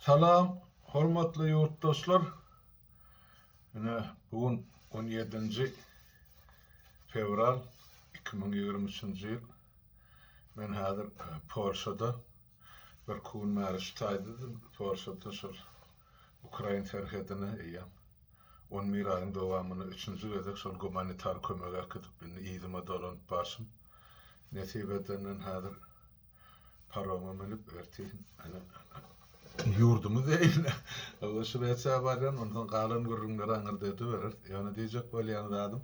Salam, hormatly yurtdoşlar. Bugün 17 fevral 2023 ýyl. Men häzir Polşada bir kun märişdäýdim. Polşada şol Ukraina terhedine eýem. 11 aýyň dowamyny 3-nji gezek şol humanitar kömege gidip ýyzyma dolanyp başym. Nesibeden häzir paroma minip erteň yurdumu değil. O şu reçe baryan ondan qalan gurrunlara aňyr dedi berer. Ýani diýjek bolýan zadım.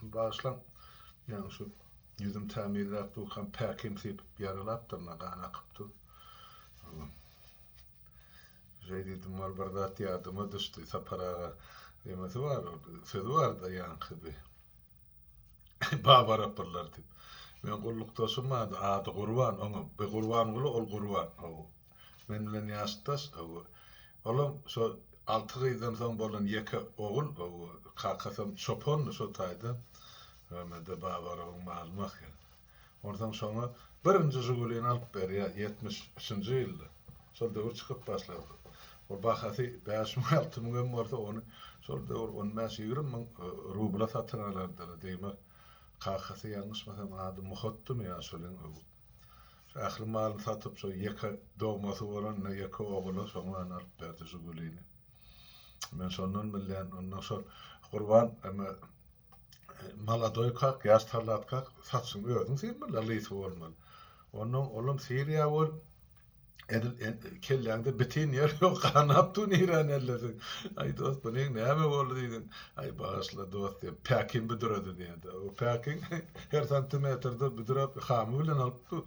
Başlan ýani şu yüzüm tamirlap bu kan päkim sip ýaralap da gana akypdy. Jeýdim mal bardat ýadyma düşdi saparaga. Ýemesi bar, sözi bar da ýanky. Babar apırlar dip. Men gullukdaşym ady Gurban, oňa be Gurban gulu ol Gurban. Men bilen ýaşdaş, olam şo 6 ýyldan soň bolan ýeke ogul, kakasam çopon şo taýda. Mede babaryň malmak. Ondan soňra birinji jigulyny alyp berýär 73-nji ýylda. Şol döwür çykyp başlady. O bahasy 5-6 milyon bolsa onu şol döwür 15-20 min rubla satyn alardylar diýmek. Kakasy ýalňyşmasam ady Muhatdym ýa şolen ahly maly satyp şo ýeke dogmasy bolan ýeke oguly soňra alyp berdi jigulyny. Men şondan bilýän ondan şol Gurban maladoy kak ýaş talat kak satsyň özüň sen bilen lysy bolmaly. Onuň olam Siriýa bol edil kelläňde bitin ýer ýok ganapdy niran ellesi. Ay dost bu näme boldy diýdin. Ay başla dost diýip päkin büdüredi diýdi. O päkin her santimetrde büdürep hamy bilen alypdy.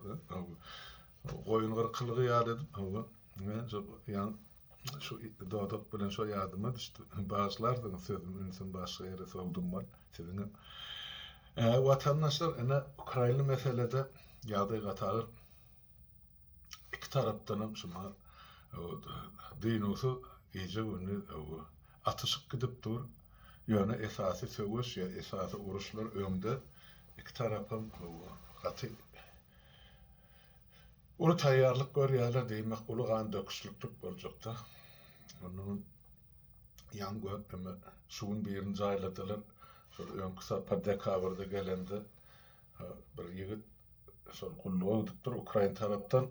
Goýun gyrkylygy ýar edip, men ýan şu dodak bilen şo ýadyma düşdi. Başlardyň sözüm insan başga ýere sowdum bar. Siziň watandaşlar ene Ukraina meselede ýagdaý gatar iki tarapdanam şuma dinusy iýje günü atyşyk gidip dur. Ýöne esasy söwüş ýa esasy uruşlar öňde iki tarapam gaty ulu taýýarlyk görýärler diýmek ulu gan döküşlüklik boljakda. Onuň ýangy şuň birini jaýladylar. Şol öňkü dekabryda gelende bir ýigit şol gullugy gidipdir Ukraina tarapdan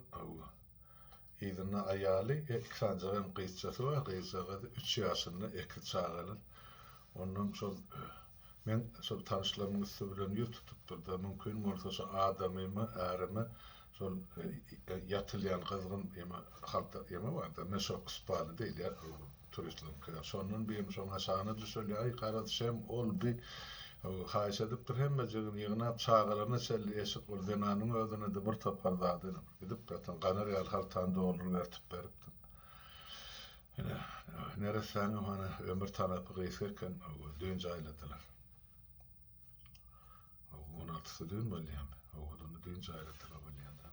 ýygyna aýaly eksanjagyn gysçasy bar, gysçaga 3 ýaşynda iki çagalar. Onuň şol men şol tanışlarymyň üstü bilen ýutup da mümkin bolsa şo adamymy, ärimi şol ýatylýan gyzgyn halkda bar da men şol ispaly diýil ýa turistler kadar. Şonun bir şoňa şana düşeli ay garatsam ol bir haýş edipdir hemme jegin ýygnap çağalaryna çelli eşik bol denanyň özüne de bir toparlady. Gidip gatan ganar ýal haltan doluryp bertip beripdi. Neresäň mana ömür tarapy gysyrken dön jaýladylar. 16 dön bolýan. Onu dön jaýladylar bolýanda.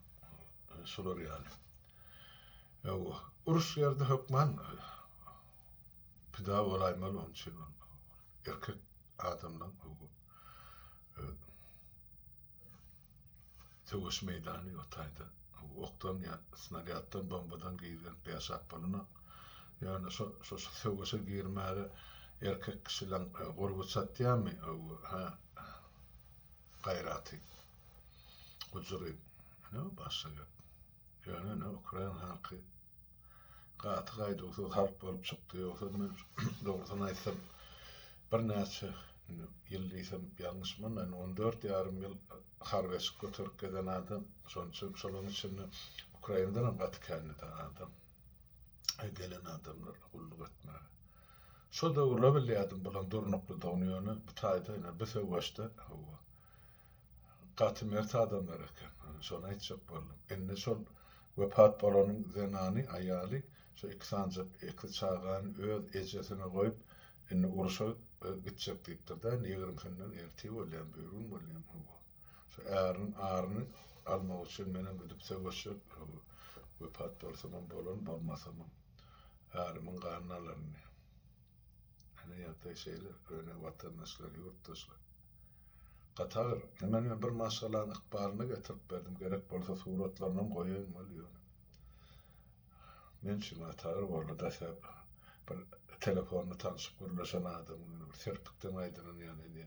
Şolar ýaly. Uruş ýerde hökman pida olaýmaly onun üçin erkek adamdan töwüş meýdany ýotaýdy. Okdan ýa snaryaddan bombadan giýilen beýasap bolyna ýani şo töwüşe girmäge erkek kişiler gurgut satýarmy? Gaýraty. Gujury. Başga. Ýani Ukraina halky gaty gaýdy halk bolup çykdy. Men dogrusyny aýtsam bir näçe ýyl diýsem ýalňyşmyň, 14 ýarym ýyl harbeş götürüp gelen adam, şolun içinde Ukraina'dan Vatikan'da adam. Gelen adamlar gulluk etmär. Şo da ula bilýärdim bolan durnukly dognyony bu taýda ene bese başda gaty mert adamlar eken. Şonu aýtjak boldum. Enne şol wepat bolanyň zenany aýaly şo iki çağan öz ejesine goýup enne uruşa gitjek diýipdir da 20 günden erti bolýan böwrün bolýan. Şo aryny almak üçin menen gidip söwüşip wepat bolsam bolan bolmasam arymyň garnalaryny. Ana ýagdaý şeýle öne watandaşlar ýurtdaşlar. Gatar, men bir maşgalany ykbalyny getirip berdim. Gerek bolsa suratlaryny goýan bolýar. men şuna atar boldy da bir telefonla tanışıp gurlaşan adamın bir serpikden aydının yani.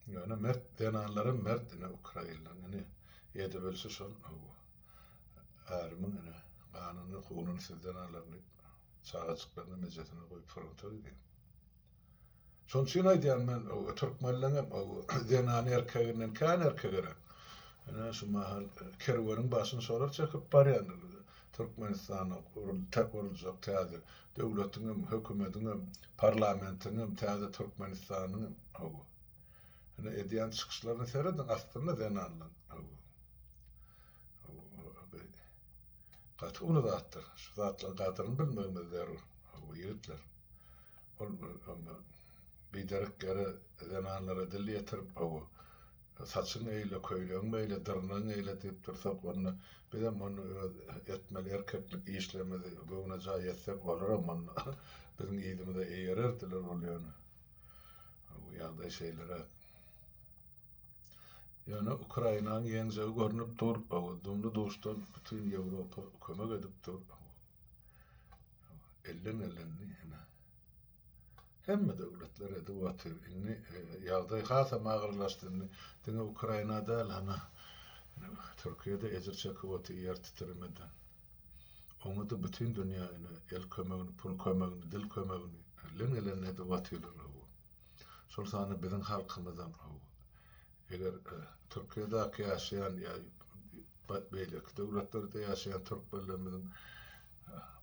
Yani mert denanların mert ine Ukraynalı yani yedi bölse son armın ine kanunu kunun sizden alarını çağıcıklarını mezetine koyup fronto diye. Son için aydiyan men Türkmenlerin denan erkeğinden kan erkeğere. Yani şu mahal kervanın başını sorar çakıp baryandı. Türkmenistan'a kurulacak taze devletinin, hükümetinin, parlamentinin, taze Türkmenistan'ın hani ediyen çıkışlarını seyredin aslında denanlan. Katı onu da attır. Şu zatla kadırını bilmemezler o yiğitler. Ama bir derek geri denanlara dili yetirip saçın eyle, köylüğün eyle, dırnağın eyle deyip dursak onu bir de onu etmeli erkeklik işlemedi. Buna cay etsek olur ama bizim iyidimi de eğererdiler oluyor. Bu yanda şeylere yani Ukrayna'nın yeneceği görünüp dur. Dumlu dostan bütün Avrupa kömek edip dur. Ellerini hemme devletler edip atır. İnni yağda hata mağırlaştığını dine Ukrayna'da lana Türkiye'de ecir çakıp atı yer titremeden. Onu da bütün dünya el kömeğini, pul kömeğini, dil kömeğini ellerini edip atıyorlar. Sol sana bizim halkımızdan eğer Türkiye'deki yaşayan ya beylik devletlerde yaşayan Türkmenlerin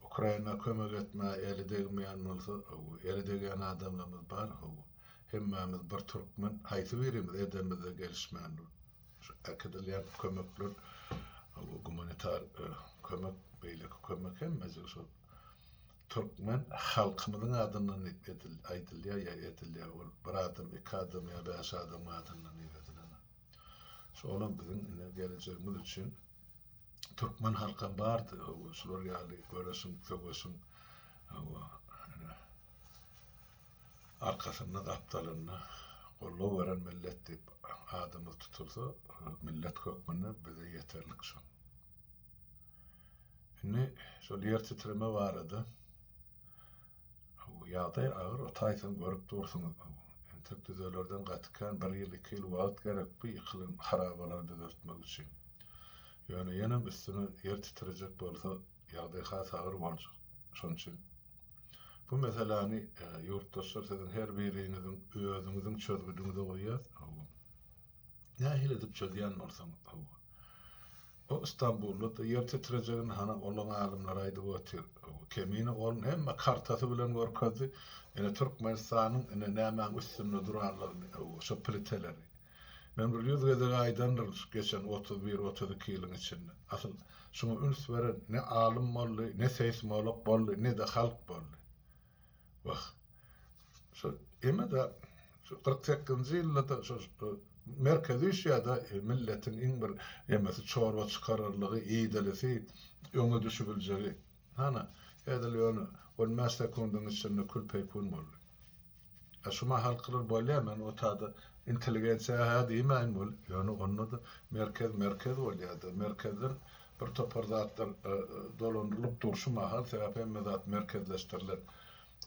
Ukrayna kömek etme eli değmeyen olsa eli değen adamlarımız var hemmemiz bir Türkmen haytı verimiz edemizde gelişmeyen akadeliyen kömekler humanitar kömek beylik kömek hemmemiz Türkmen halkımızın adından edilya ya edilya bir adam iki adam ya beş adam adından Sonra bizim geleceğimiz için Türkmen halkı vardı. Şular yani göresin, göresin. Arkasından aptalına kollu veren millet deyip adımı tutulsa millet kökmenine bize yeterlik son. Şimdi şöyle yer titreme vardı. Yağda ağır o taytan görüp dursunuz. Tek düzelerden katıkan bir yıl 2 yıl vaat gerek bu yıkılın harabaları düzeltmek için. Yani yenem üstüne yer titrecek olsa yağda has ağır olacak. Şunun için. Bu meselani yurttaşlar sizin her birinizin özünüzün çözgüdüğünüze koyuyor. Ne hil edip çözüyen olsan. O İstanbul'da yer titreceğin hana olan alimler aydı bu atır. Kemini olun hem kartası bilen görkazı yani Türkmenistan'ın nemen üstünde durarlarını şu pliteleri. Ben bir yüz geze aydandır geçen 31-32 yılın içinde. Asıl şunu üns veren ne alim bollu, ne seysmolog bollu, ne de halk bollu. Bak, şu eme de şu 48. yılda şu merkezi işyada milletin in bir emesi çorba çıkarırlığı, iyidelisi, öňe düşübileceği. Hana, edeli onu, olmaz sekundun içinde külpey bollu. Şuma halklar bolýar o tada inteligensiya ha diýmän bol. Yani onu da merkez bolýardy. Merkezden bir topar zatlar dolandırılıp durşu mahal sebäp emme zat merkezleşdirilen.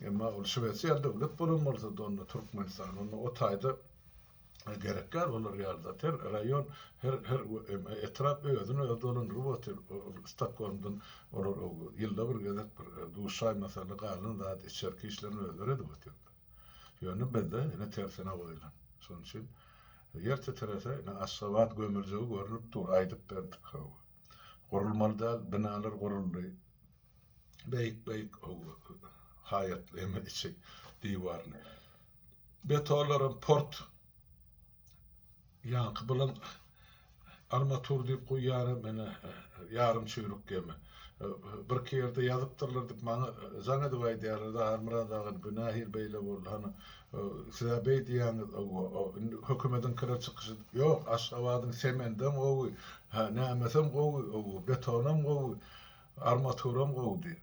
Emma ol Şweýçarda döwlet bolanmalsa da Türkmenistan onu o taýda gerekler olur ýarda ter rayon her etrap özüne dolandırıp otur Stockholm'dan olur ýylda bir gezek bir duşay mesela galyny zat içerki işlerini özleri de otur. Yani bizde yine tersine koyulan. Son için yer titrese yine asavat gömülceği görünüp dur aydıp verdik. Kurulmalı binalar kuruldu. Beyik hayatlı hemen içi divarlı. Betoların port yankı bulan armatur deyip koyarım yarım çeyrek gemi. Bir kerde yazıptırlardık bana zana duvay diyarlarda harmıra dağın binahir beyle bol hani size bey diyanız hükümetin kıra çıkışı yok aşağıdın semenden o ne mesela o betonum o armaturum o diye.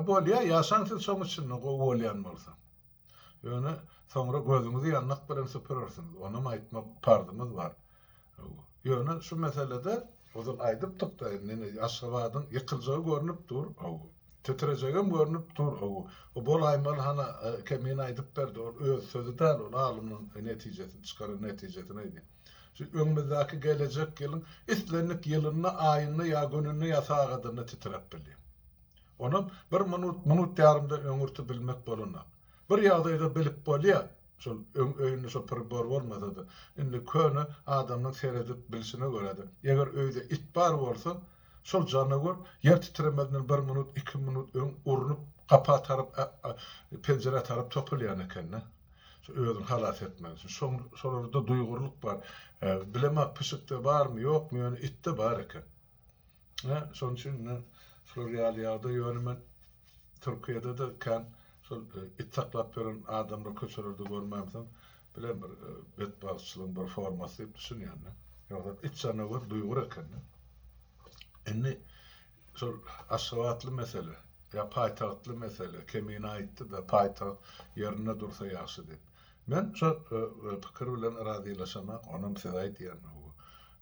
Bol ya yaşantı sonuçunda o olayan olsa. Yani sonra gözünüzü yanlak bilen süpürürsünüz. Ona aytmak pardımız var. Yani şu meselede O da aýdypdyk da Aşgabat'yň ýykyljagy görnüp dur. Tetrejegem görnüp dur. O bol aýmal hana kemin aýdyp berdi. O öz sözü däl, o alymyň netijesini çykaran netijesi nädi? Şu öňümüzdäki gelecek ýylyň islenlik ýylyna, aýyny ýa gününi ýasagadyny titrep bilýär. Onam bir minut ýarymda öňürtü bilmek bolana. Bir ýagdaýda bilip bolýar. Şol öýünde şol pribor bolmasa da indi köni adamyň seredip bilişine göredir. Eger öýde it bar bolsa, şol janawer ýer titremeden 1 minut, 2 minut öň urunup, kapa tarıp, pencere tarıp topulýan eken. Şu özüni halas etmez. Şolarda duýgurluk bar. Bilemek pişikde barmy, ýokmy, ýöne itde bar eken. Şoň üçin şol ýaly-ýagda ýönemen Türkiýede de kan şol it saklap beren adamlar köçelerde görmämsen, bilen bir betbaşçylygyň bir formasy diýip düşünýän. Ýa-da it janawer duýgur eken. Indi şol Aşgabatly mesele, ýa paýtagtly mesele, kemine aýtdy da paýtag ýerine dursa ýaşy diýip. Men şu pikir bilen razylaşamak, onam size aýtýan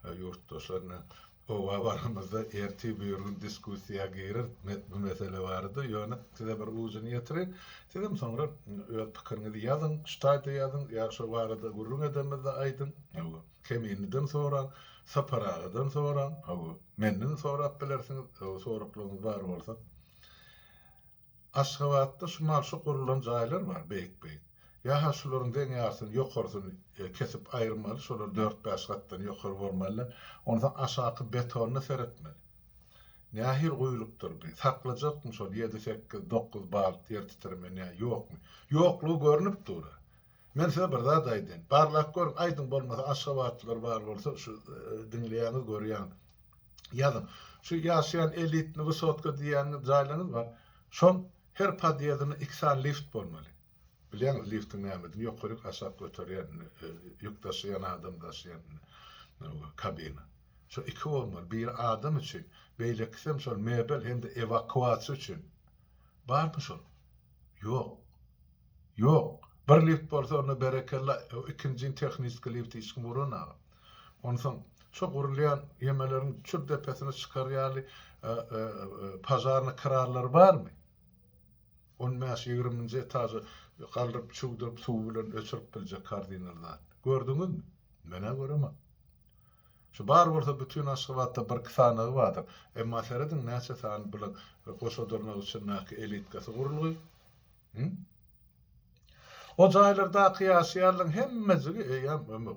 ýurtdaşlaryna o wabaramyzda erti buyurgun diskussiýa girer, bu mesele bardy. Ýöne size bir ujuny ýetirin. Sizem soňra öz pikiriňizi ýazyň, ştaýda ýazyň, ýa şu barada gurrun edemizde aýdyn. Kemininden soran, saparagadan soran, menden sorap bilersiňiz, soraklaryňyz bar bolsa. Aşgabatda şu marşy gurulan jaýlar bar, beýik-beýik. Ya şolaryň deň ýasyny ýokarsyny kesip aýyrmaly, şolar 4-5 gatdan ýokary bolmaly. Ondan aşaky betony seretmeli. Nähir goýulupdyr bu. Saklajakmy şol 7-8-9 bal ýer titremeni ýokmy? Ýoklugy görnüp dur. Men size bir zat aýdyn. Barlak gör, aýdyn bolmasa Aşgabatlylar bar bolsa şu dinleýäňiz görýän. Ýazyn. Şu ýaşaýan elitni wysotka diýen jaýlaryň bar. Şol her padýazyny 2 san lift bolmaly. Bilýän liftin nämetini ýokary aşağı götürýän, ýük taşıyan adam taşıyan kabina. Şu 2 bolmaly. Bir adam üçin, beýleksem şol mebel hem de evakuasiýa üçin. Barmy şol? Ýok. Ýok. Bir lift bolsa onu berekella, ikinji tehnik lift işin buruna. Ondan şu gurulýan ýemeleriň çür depesine çykarýaly pazarna kararlar barmy? On mäş 20-nji etaja galdyryp çugdurup suw bilen öçürüp biljek kardinallar. Gördüňizmi? Mene göremem. Şu bar bolsa bütün Aşgabatda bir sanagy bardyr. Emma seredin näçe sany bilen goşadyrmak üçin näki elitkasy gurulýar. O jaýlarda kıyasiyarlyň hemmesi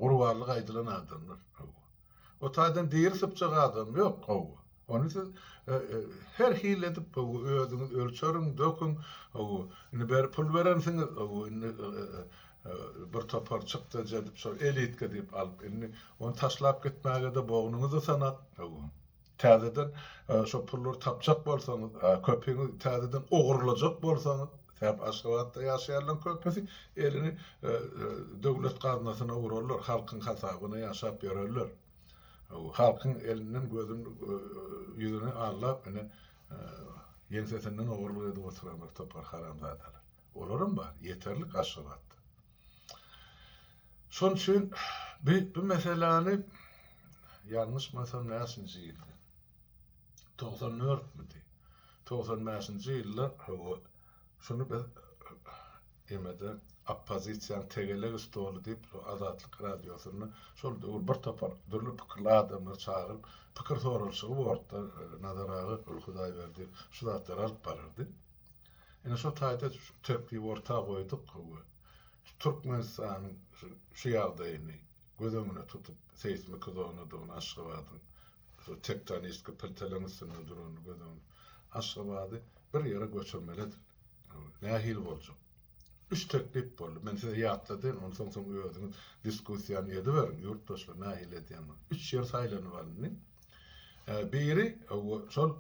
gurwarlyk aýdylan adamlar. O taýdan diýirsipçe adam ýok. Onu siz her hil edip özüňiz ölçeriň, dökün, indi ber pul berensiňiz, bir topar çykdy jedip şol elitke diýip alyp, indi onu taşlap gitmäge de boğnuňyzy sanat. Täzeden şo pullar tapjak bolsaňyz, köpeňiz täzeden ogurlajak bolsaňyz, täp Aşgabatda ýaşaýarlar köpesi elini döwlet gaznasyna urarlar, halkyň hasabyna ýaşap ýörerler. Halkyň elinden gözüni ýüzüni allap, ýensesinden ogurlyk edip oturanlar topar haramzadalar. Olaryň bar, ýeterlik Aşgabatda. Şoň üçin bu meseleni ýalňyşmasam näçinji ýylda? 94-mi? 95-nji ýylda şunu emede oppozisiýanyň tegeleg stolu diýip Azatlyk radiosyny şol bir topar dürli pikirli adamlar çağırıp pikir sorulşygy boldy, nazaragy Hudaý berdi, şu zatlar alyp barardy. Ene şo taýda Türkiýe orta goýduk. Türkmenistanyň şu ýagdaýyny gözüňe tutup seýsmik zonadan Aşgabatyň şu tektonik pilteleňiň duruny gözüňe Aşgabaty bir ýere göçürmelidir. Nähil boljak. 3 teklip boldy. Men size ýatladym, onu soň özüňiz diskussiýany ediberin, ýurtdaşlar nähil edýän. 3 ýer saýlanyp biri şol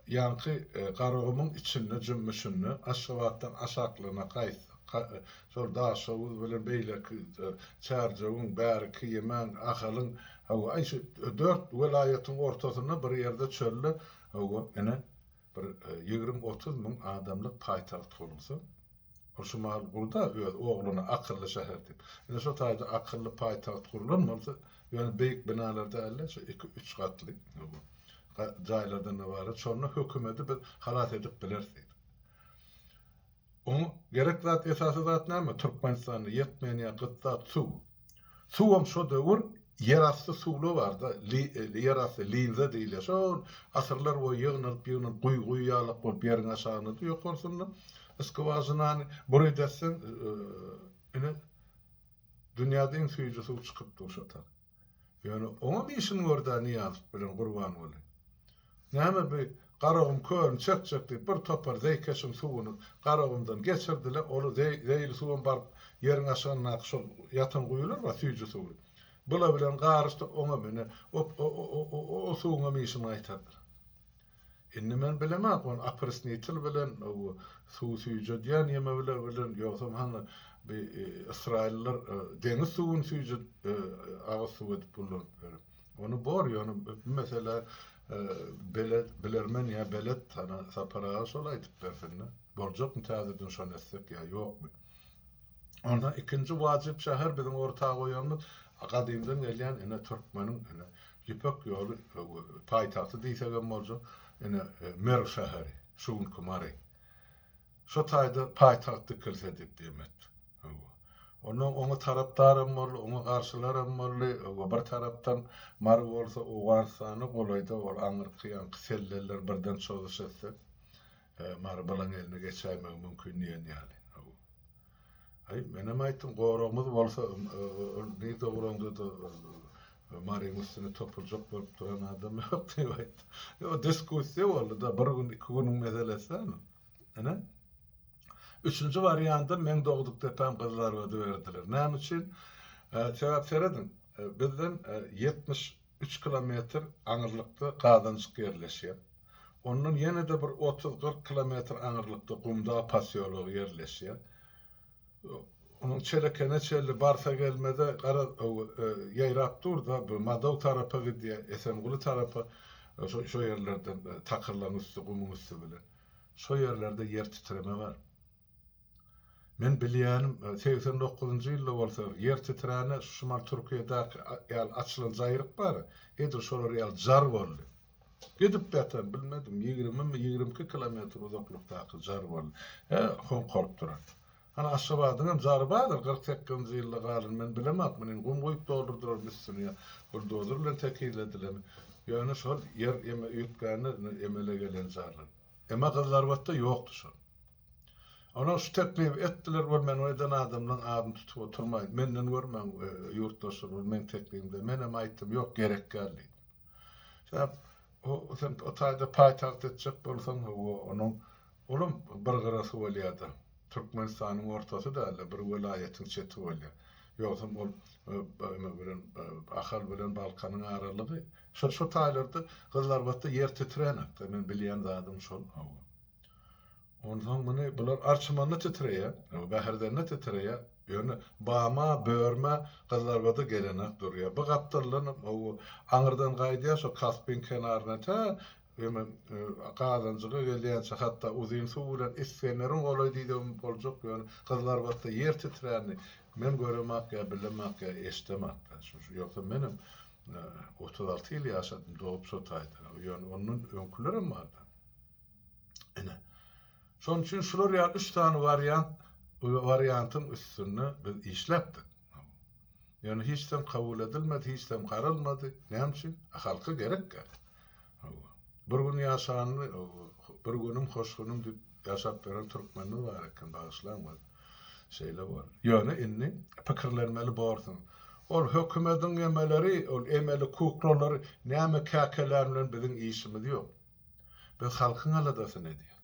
ýanky garagymyň içinde jümmüşünni Aşgabatdan aşaklygyna gaýt. Şol daşawy bilen beýlek çarjawyň bäri kiýemen ahalyň aýşy 4 welaýatyň ortasyna bir ýerde çölle ene bir 20-30 min adamlyk paýtagt bolsa, o şumal burada öz ogluny akylly şäher diýip. Ene şo taýda akylly paýtagt gurulan bolsa, Yani büyük binalarda elle, 2-3 katlı. Caylardan da var. Sonra hükümeti bir halat edip bilerseydi. Onu gerek zat esası zat näme? Türkmenistan'da yetmeyen ya gıtta su. Suwam şo döwür yerastı suwlu bar da. Yerastı linze diýilýär. Şo asyrlar boýy ýygnyp guý ýalyk bolup ýeriň aşagyna ýok bolsunlar. Eskwazyny bury dessin ine dünýäde iň süýjü suw çykyp durşatar. Yani ona bir işin orada niyaz bilen kurban olayım. Näme bir qaragym körün çek deyip bir topar zeýkeşiň suwuny qaragymdan geçirdiler. Onu zeýli suwun bar ýeriň aşagyna şol ýatan guýular we süýjü suw. Bula bilen garyşdy ona mene o suwuna meşin aýtardyr. Indi men bilemem on apresnitil bilen o suw süýjü diýen ýeme bilen ýoksam hany bir İsrailler deniz suwun süýjü agyz suw edip bulan. Onu bor ýany mesela bilermen ya belet sana saparağa solaydık dersinne. Borcuk mu täzeden şon etsek ya yok mu? Ondan ikinci wajyp şäher bizim ortağa goýanymyz akademiden gelýän ene Türkmeniň ene Ýipak ýoly paýtagty diýsegem bolsa ene Mer şäheri, şuň kumary. Şo taýda paýtagty kirsedip diýmek. Onu taraptarım bol, onu karşılarım bol, o bir taraptan mar bolsa o garsany golayda ol aňyrkyň selleler birden çözüşse mar bilen eline geçämek mümkin ýani. Ay menem aýtdym goragymyz bolsa ne dogranda da Maryň üstüne topuljak bolup duran adam ýok diýip aýtdy. Ýa diskussiýa boldy da bir gün 2 güniň meselesi. Ana üçüncü variantı men doğduk tepem kızlar ödü verdiler. Näme üçin? Sebäp seredim. Bizden 73 kilometr aňyrlykda Gadanjyk ýerleşýär. Onun ýene de bir 30-40 kilometr aňyrlykda Gumda pasyology ýerleşýär. Onun çelekene çelli barsa gelmede qara ýaýrap durda bu Madaw tarapy diýe Esenguli tarapy şo ýerlerden takyrlan üstü gumyň üstü bilen. Şo ýerlerde ýer titreme bar. Men bilýänim 89-njy ýylda bolsa yer titräne şumal Türkiýede ýal açylan jaýryk bar. Edir şolar ýal jar boldy. Gidip bäten bilmedim 20-22 kilometr uzaklykdaky jar boldy. Hon gorup durar. Ana aşabadyň jary bardyr 48-njy ýylda galyn men bilemem. Men gum goýup doldurdurar üstüne. Buldozer bilen tekilediler. Ýöne şol yer ýetgäni emele gelen jarlar. Emma kızlar watda ýokdy şol. Ona şu teklif ettiler var men oydan adamdan adım tutup oturmayın. Menden görmem yurttaşlar var men teklifimde. Menem aýtdym yok gerek geldi. Sen o taýda paýtagt etjek bolsaň onun bir gyrasy bolýardy. Türkmenistanyň ortasy da bir welaýetiň çeti bolýar. Ýoksam ol bilen ahal bilen Balkanyň aralygy. Şu taýlarda kızlar watda yer titrenekde. Men bilýän zadym şol. Ondan bunu bular arçmanla titreýär, bäherden titreýär. Ýöne bama, börme kızlar bada gelenek durýar. Bu gapdyrlan o aňyrdan gaýdýar şo Kaspin kenaryna ta Gadanjyga gelýänçe hatda uzyn suw bilen isfeneriň golaý diýdim boljak. Ýöne kızlar bada yer titreýärni men göremek ya bilemek ya eşdemek. Ýoksa menim 36 ýyl ýaşadym doğup şo taýda. Ýöne onun öňkülerim bardy. Ene şoň üçin şular ýa 3 tane variantyn üstüne biz işlepdik. Yani hiçtem kabul edilmedi, hiçtem qaralmady. Näme üçin? Halka gerek gel. Bir gün ýaşanyny, bir günüm hoş günüm diýip ýaşap beren türkmenler bar eken bagyşlanmady. Şeýle bar. Ýöne inni pikirlenmeli bolsun. Ol hökümetiň emeleri, ol emeli kuklary näme käkeler bilen biziň işimiz ýok. Biz halkyň aladasyny edýär.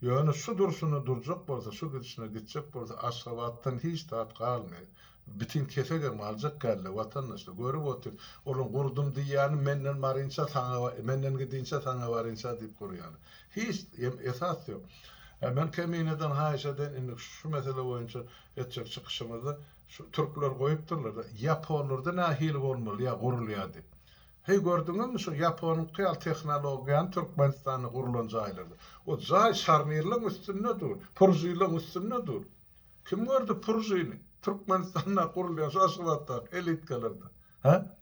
Ýöne şu dursuny durjak bolsa, şu gidişine gitjek bolsa, aşgabatdan hiç tat galmaýar. Bitin kefege maljak galle watandaşlar görüp otur. Olun gurdum diýýäni menden marynça saňa, menden gidinçe saňa barynça diýip gurýar. Hiç esas ýok. Men kemineden haýşadan indi şu mesele boýunça etjek çykyşymyzda şu türkler goýupdyrlar. Ýaponlarda nähil bolmaly ýa gurulýar diýip. Hey gördüňizmi şu Ýaponyň kyal tehnologiýany Türkmenistanyň gurulan jaýlary. O jaý şarnirliň üstünde dur, purjylyň üstünde dur. Kim gördü purjyny? Türkmenistan'da kurulyan şu aşıvatta elitkalarda. Ha?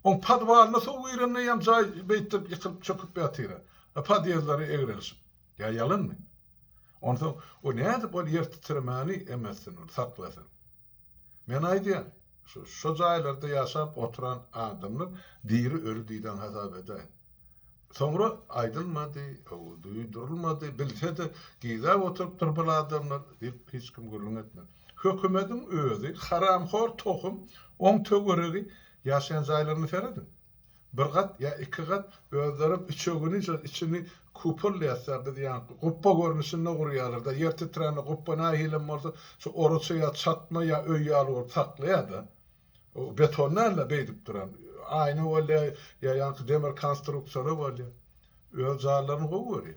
On padvalına soğuk iğrenle yamcay beytip yıkılıp çöküp yatıra. Padyazları eğrelişip. Ya yalan mı? Ondan o näde bol yer titremani emessin, saklasın. Men aýdýan, şu jaýlarda ýaşap oturan adamlar diri ölü diýden hasap eder. Soňra aýdylmady, duýdurulmady, bilse-de giýzap oturup durpal adamlar diýip hiç kim gürlüň etmedi. Hökümetiň özü haramhor tohum oň töweregi ýaşaýan jaýlaryny feredi. Bir gat ya iki gat özlerim içini kupurlaýasa biz ýa guppa görnüşinde gurýarlar yer titreni guppana hilem bolsa şu oruçya çatma ya öý ýaly saklaýar. O betonlarla beýdip duran aýny bolýa ýa demir konstruksiýony bolýa. Öz jarlaryny gowy.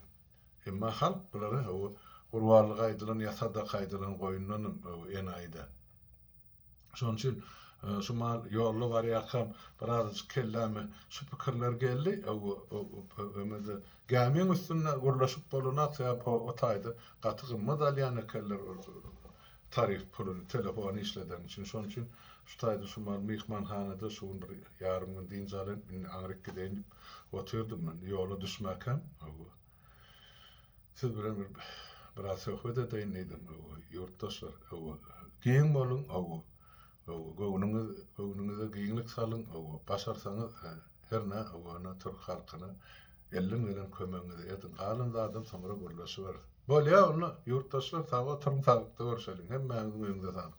Emma halk bulary o gurwarlyk aýdylan ýasada gaýdylan goýundan en aýda. Şoň üçin şu mal ýolly var ýakam biraz kelleme şu pikirler geldi ömede gämiň üstünde gurlaşyp bolunak ýa o taýdy gaty gymmat alýan keller tarif pulunu telefonu işleden için şoň üçin şu taýdy şu mal mihmanhanada şu bir ýarym gün diň zalyn Amerika gideň oturdum men ýola düşmäkem siz bilen biraz söhbet edeýin dedim ýurtdaşlar giň bolun Göwnüňize giňlik salyň, başarsaňyz her näme ogana Türk halkyna ellim bilen kömeňizi edin. Galan zadym soňra gurlaşy bar. Bolýa onu ýurtdaşlar tawa turmuň sagykda görüşelim. Hemmäňiz öňünde sag.